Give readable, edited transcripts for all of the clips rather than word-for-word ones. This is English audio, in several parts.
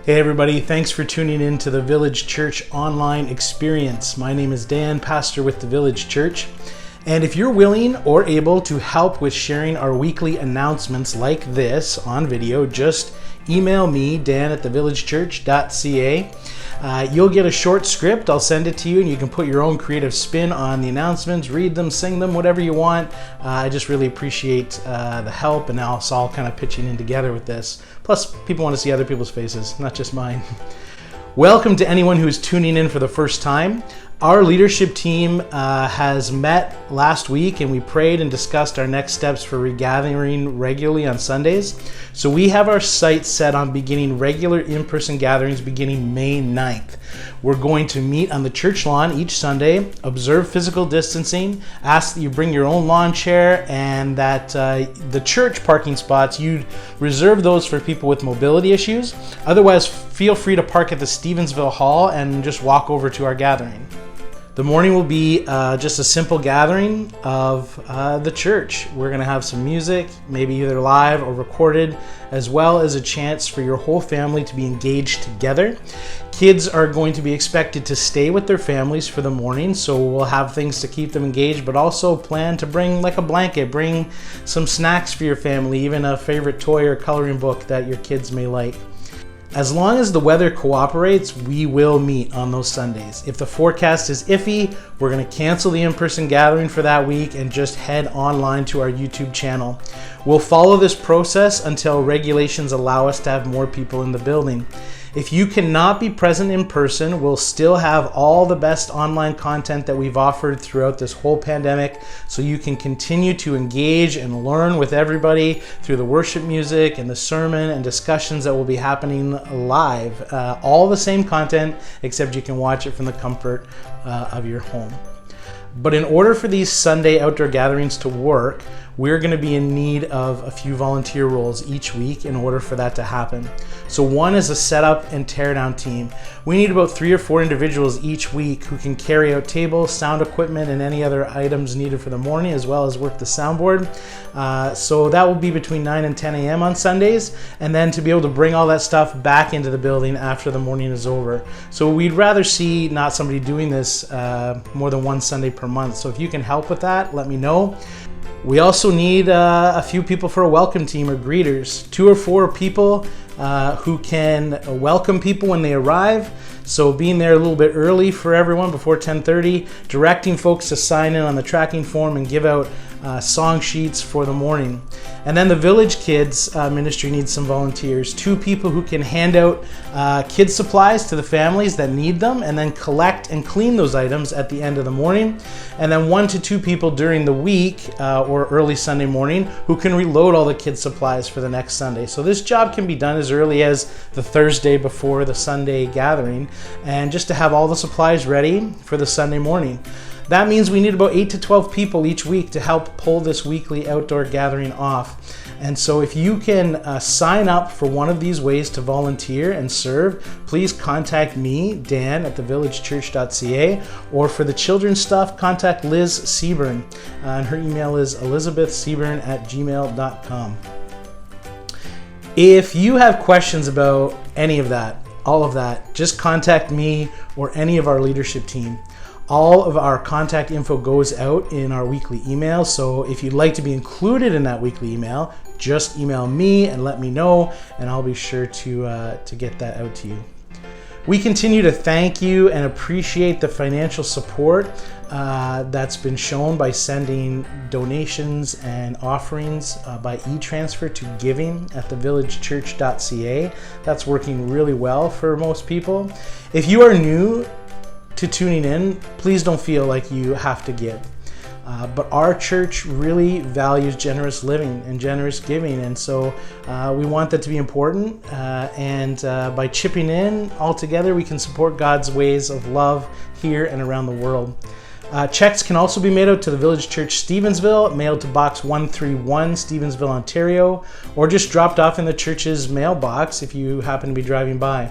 Hey everybody, thanks for tuning in to the Village Church online experience. My name is Dan, pastor with the Village Church. And if you're willing or able to help with sharing our weekly announcements like this on video, just email me, dan@thevillagechurch.ca. You'll get a short script. I'll send it to you and you can put your own creative spin on the announcements, read them, sing them, whatever you want. I just really appreciate the help, and now it's all kind of pitching in together with this. Plus, people want to see other people's faces, not just mine. Welcome to anyone who is tuning in for the first time. Our leadership team has met last week and we prayed and discussed our next steps for regathering regularly on Sundays. So we have our sights set on beginning regular in-person gatherings beginning May 9th. We're going to meet on the church lawn each Sunday, observe physical distancing, ask that you bring your own lawn chair, and that the church parking spots, you reserve those for people with mobility issues. Otherwise, feel free to park at the Stevensville Hall and just walk over to our gathering. The morning will be just a simple gathering of the church. We're going to have some music, maybe either live or recorded, as well as a chance for your whole family to be engaged together. Kids are going to be expected to stay with their families for the morning, so we'll have things to keep them engaged, but also plan to bring like a blanket, bring some snacks for your family, even a favorite toy or coloring book that your kids may like. As long as the weather cooperates, we will meet on those Sundays. If the forecast is iffy, we're going to cancel the in-person gathering for that week and just head online to our YouTube channel. We'll follow this process until regulations allow us to have more people in the building. If you cannot be present in person, we'll still have all the best online content that we've offered throughout this whole pandemic, so you can continue to engage and learn with everybody through the worship music and the sermon and discussions that will be happening live. All the same content, except you can watch it from the comfort of your home. But in order for these Sunday outdoor gatherings to work, we're going to be in need of a few volunteer roles each week in order for that to happen. So one is a setup and teardown team. We need about 3 or 4 individuals each week who can carry out tables, sound equipment, and any other items needed for the morning, as well as work the soundboard. So that will be between 9 and 10 a.m. on Sundays, and then to be able to bring all that stuff back into the building after the morning is over. So we'd rather see not somebody doing this more than one Sunday per month. So if you can help with that, let me know. We also need a few people for a welcome team or greeters, 2 or 4 people who can welcome people when they arrive. So being there a little bit early for everyone before 10:30, directing folks to sign in on the tracking form and give out song sheets for the morning. And then the Village Kids ministry needs some volunteers, 2 people who can hand out kids supplies to the families that need them and then collect and clean those items at the end of the morning. And then 1 to 2 people during the week or early Sunday morning who can reload all the kids supplies for the next Sunday. So this job can be done as early as the Thursday before the Sunday gathering, and just to have all the supplies ready for the Sunday morning. That means we need about 8 to 12 people each week to help pull this weekly outdoor gathering off. And so if you can sign up for one of these ways to volunteer and serve, please contact me, Dan, at thevillagechurch.ca, or for the children's stuff, contact Liz Seaburn. And her email is elizabethseaburn@gmail.com. If you have questions about any of that, all of that, just contact me or any of our leadership team. All of our contact info goes out in our weekly email, so if you'd like to be included in that weekly email, just email me and let me know, and I'll be sure to get that out to you. We continue to thank you and appreciate the financial support that's been shown by sending donations and offerings by e-transfer to giving at thevillagechurch.ca. That's working really well for most people. If you are new to tuning in, please don't feel like you have to give. But our church really values generous living and generous giving, and so we want that to be important. And by chipping in all together, we can support God's ways of love here and around the world. Checks can also be made out to the Village Church Stevensville, mailed to Box 131, Stevensville, Ontario, or just dropped off in the church's mailbox if you happen to be driving by.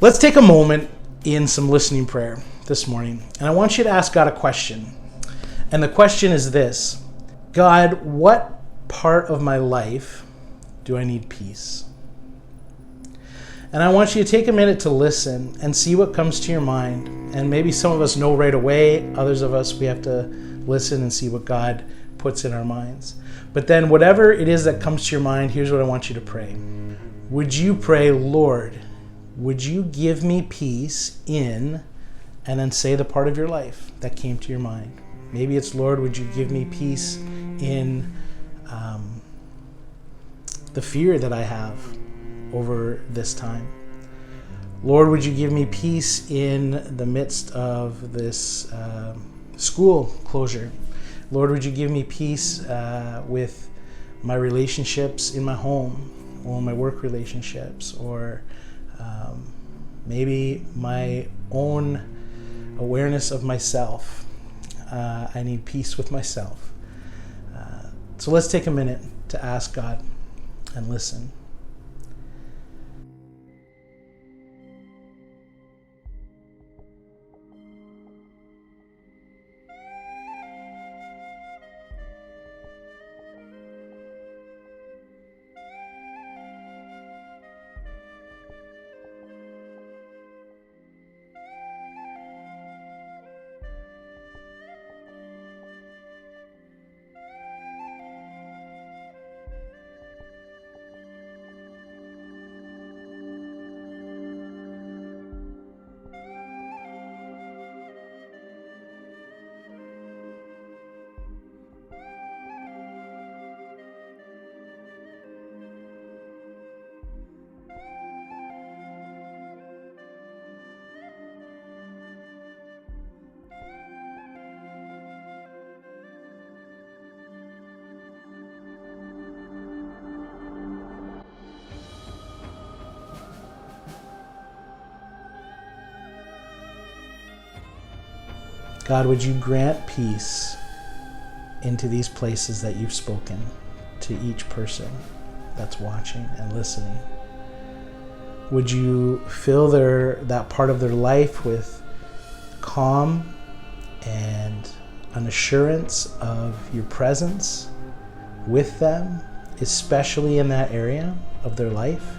Let's take a moment in some listening prayer this morning, and I want you to ask God a question. And the question is this: God, what part of my life do I need peace? And I want you to take a minute to listen and see what comes to your mind. And maybe some of us know right away, others of us, we have to listen and see what God puts in our minds. But then whatever it is that comes to your mind, here's what I want you to pray. Would you pray, Lord, would you give me peace in, and then say the part of your life that came to your mind. Maybe it's, Lord, would you give me peace in the fear that I have over this time. Lord, would you give me peace in the midst of this school closure? Lord, would you give me peace with my relationships in my home, or my work relationships, or maybe my own awareness of myself. I need peace with myself. So let's take a minute to ask God and listen. God, would you grant peace into these places that you've spoken to each person that's watching and listening? Would you fill that part of their life with calm and an assurance of your presence with them, especially in that area of their life?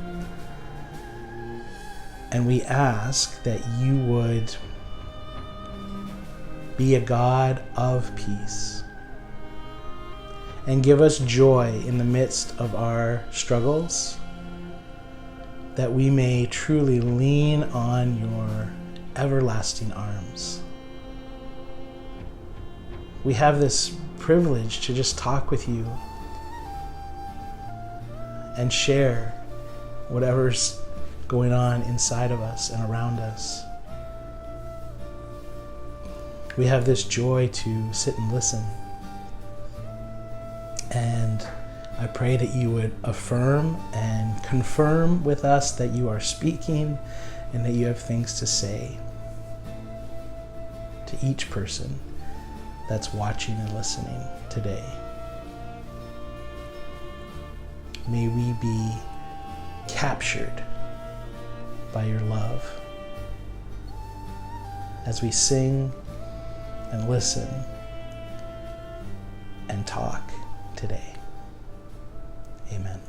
And we ask that you would be a God of peace and give us joy in the midst of our struggles, that we may truly lean on your everlasting arms. We have this privilege to just talk with you and share whatever's going on inside of us and around us. We have this joy to sit and listen. And I pray that you would affirm and confirm with us that you are speaking and that you have things to say to each person that's watching and listening today. May we be captured by your love as we sing and listen and talk today. Amen.